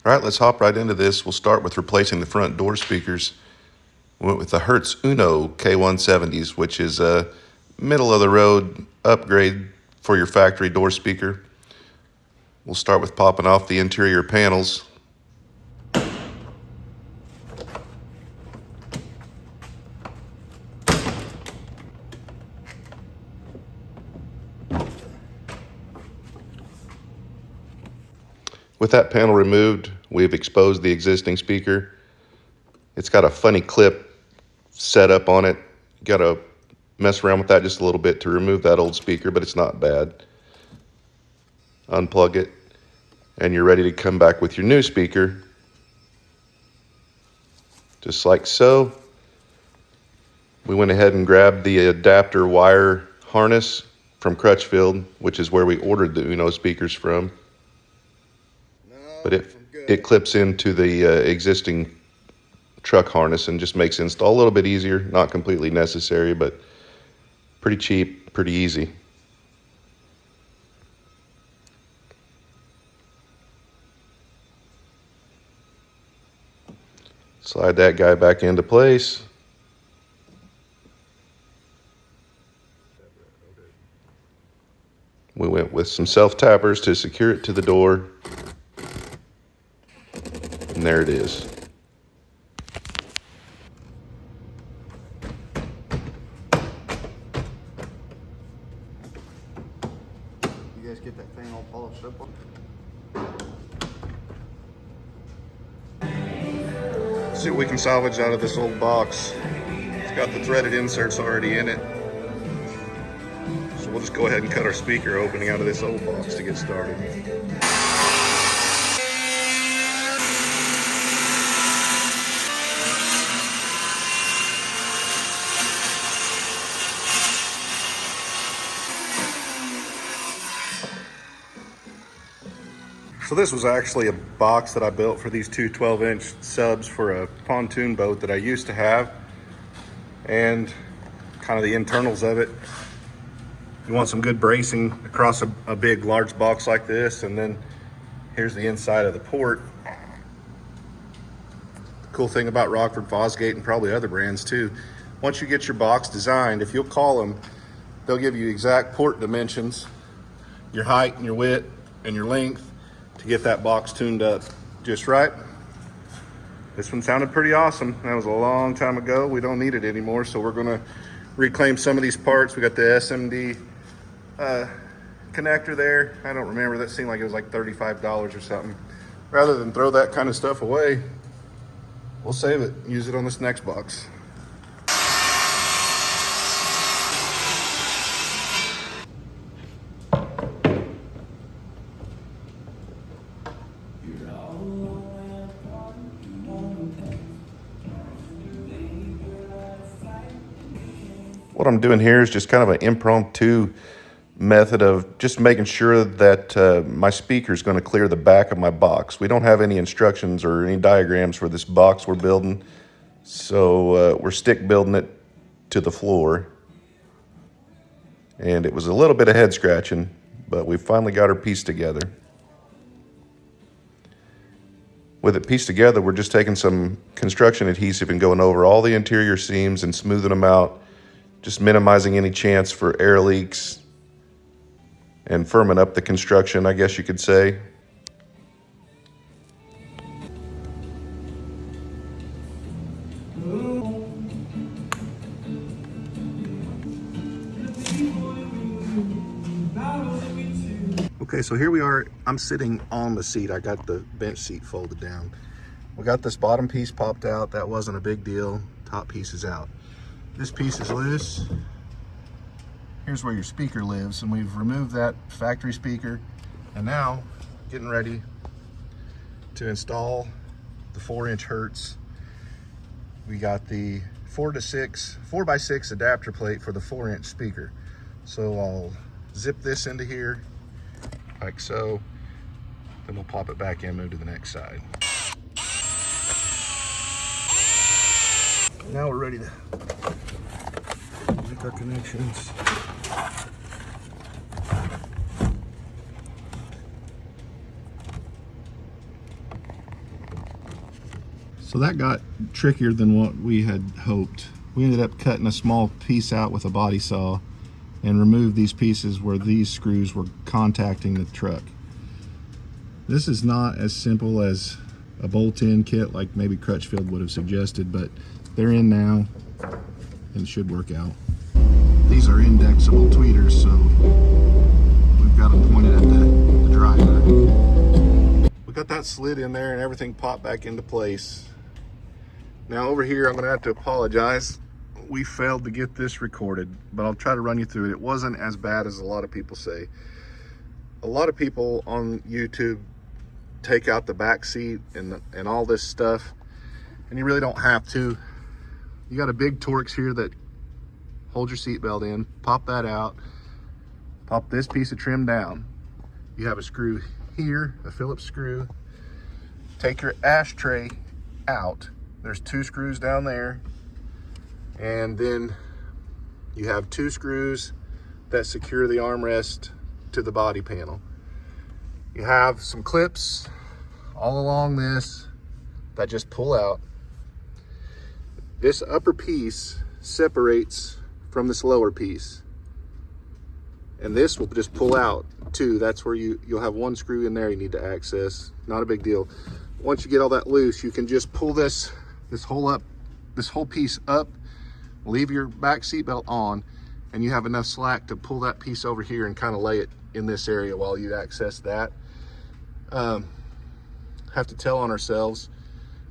All right, let's hop right into this. We'll start with replacing the front door speakers. We went with the Hertz Uno K170s, which is a middle of the road upgrade for your factory door speaker. We'll start with popping off the interior panels. With that panel removed, we've exposed the existing speaker. It's got a funny clip set up on it. You gotta mess around with that just a little bit to remove that old speaker, but it's not bad. Unplug it, and you're ready to come back with your new speaker. Just like so. We went ahead and grabbed the adapter wire harness from Crutchfield, which is where we ordered the Uno speakers from. But it clips into the existing truck harness and just makes install a little bit easier. Not completely necessary, but pretty cheap, pretty easy. Slide that guy back into place. We went with some self-tappers to secure it to the door. And there it is. You guys get that thing all polished up on? See what we can salvage out of this old box. It's got the threaded inserts already in it. So we'll just go ahead and cut our speaker opening out of this old box to get started. So this was actually a box that I built for these two 12-inch subs for a pontoon boat that I used to have, and kind of the internals of it. You want some good bracing across a big, large box like this, and then here's the inside of the port. The cool thing about Rockford Fosgate, and probably other brands too, once you get your box designed, if you'll call them, they'll give you exact port dimensions, your height and your width and your length, to get that box tuned up just right. This one sounded pretty awesome. That was a long time ago. We don't need it anymore, so we're gonna reclaim some of these parts. We got the SMD connector there. I don't remember, that seemed like it was like $35 or something. Rather than throw that kind of stuff away, we'll save it, use it on this next box. What I'm doing here is just kind of an impromptu method of just making sure that my speaker is going to clear the back of my box. We don't have any instructions or any diagrams for this box we're building, so we're stick building it to the floor. And it was a little bit of head scratching, but we finally got her pieced together. With it pieced together, we're just taking some construction adhesive and going over all the interior seams and smoothing them out, just minimizing any chance for air leaks and firming up the construction, I guess you could say. Okay, so here we are. I'm sitting on the seat. I got the bench seat folded down. We got this bottom piece popped out. That wasn't a big deal. Top piece is out. This piece is loose. Here's where your speaker lives, and we've removed that factory speaker, and now getting ready to install the 4-inch Hertz. We got the 4x6 adapter plate for the 4-inch speaker. So I'll zip this into here like so, then we'll pop it back in, move to the next side. Now we're ready to make our connections. So that got trickier than what we had hoped. We ended up cutting a small piece out with a body saw and removed these pieces where these screws were contacting the truck. This is not as simple as a bolt-in kit like maybe Crutchfield would have suggested, but they're in now and it should work out. These are indexable tweeters, so we've got them pointed at the driver. We got that slid in there and everything popped back into place. Now over here, I'm gonna have to apologize. We failed to get this recorded, but I'll try to run you through it. It wasn't as bad as a lot of people say. A lot of people on YouTube take out the back seat and all this stuff, and you really don't have to. You got a big Torx here that holds your seatbelt in. Pop that out. Pop this piece of trim down. You have a screw here, a Phillips screw. Take your ashtray out. There's 2 screws down there, and then you have 2 screws that secure the armrest to the body panel. You have some clips all along this that just pull out. This upper piece separates from this lower piece, and this will just pull out too. That's where you'll have 1 screw in there you need to access. Not a big deal. Once you get all that loose, you can just pull this whole piece up, leave your back seatbelt on, and you have enough slack to pull that piece over here and kind of lay it in this area while you access that. Have to tell on ourselves.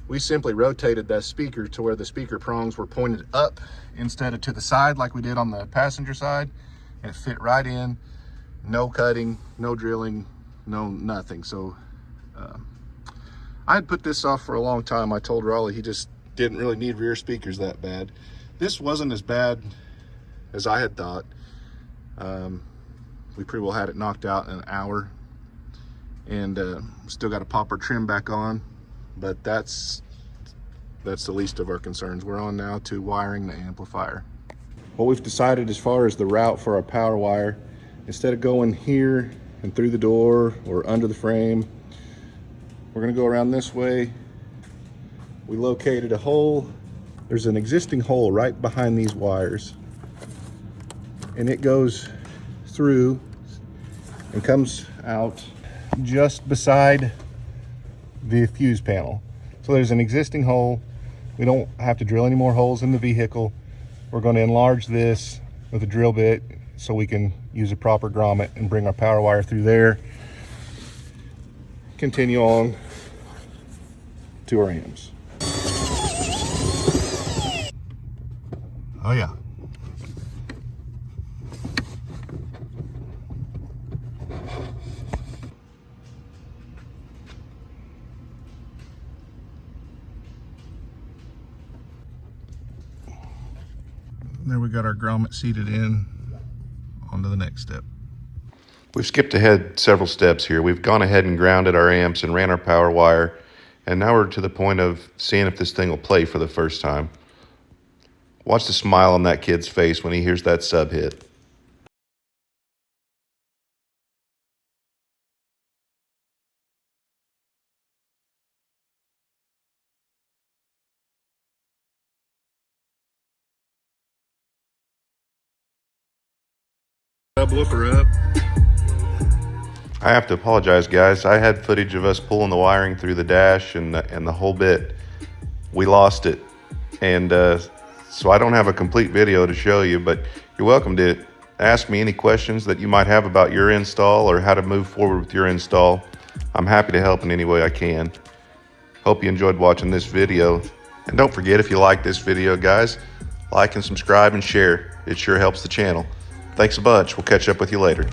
We simply rotated that speaker to where the speaker prongs were pointed up instead of to the side like we did on the passenger side, and it fit right in. No cutting, no drilling, no nothing. So I had put this off for a long time. I told Raleigh he just didn't really need rear speakers that bad. This wasn't as bad as I had thought. We pretty well had it knocked out in an hour, and still got to pop our trim back on, but that's the least of our concerns. We're on now to wiring the amplifier. What we've decided as far as the route for our power wire, instead of going here and through the door or under the frame, we're going to go around this way. We located a hole. There's an existing hole right behind these wires, and it goes through and comes out just beside the fuse panel. So there's an existing hole. We don't have to drill any more holes in the vehicle. We're going to enlarge this with a drill bit so we can use a proper grommet and bring our power wire through there. Continue on to our amps. Oh yeah. There we got our grommet seated in. On to the next step. We've skipped ahead several steps here. We've gone ahead and grounded our amps and ran our power wire, and now we're to the point of seeing if this thing will play for the first time. Watch the smile on that kid's face when he hears that sub hit. Subwoofer up. I have to apologize, guys. I had footage of us pulling the wiring through the dash and the whole bit. We lost it, and so I don't have a complete video to show you, but you're welcome to ask me any questions that you might have about your install or how to move forward with your install. I'm happy to help in any way I can. Hope you enjoyed watching this video, and don't forget, if you like this video, guys, like and subscribe and share. It sure helps the channel. Thanks a bunch. We'll catch up with you later.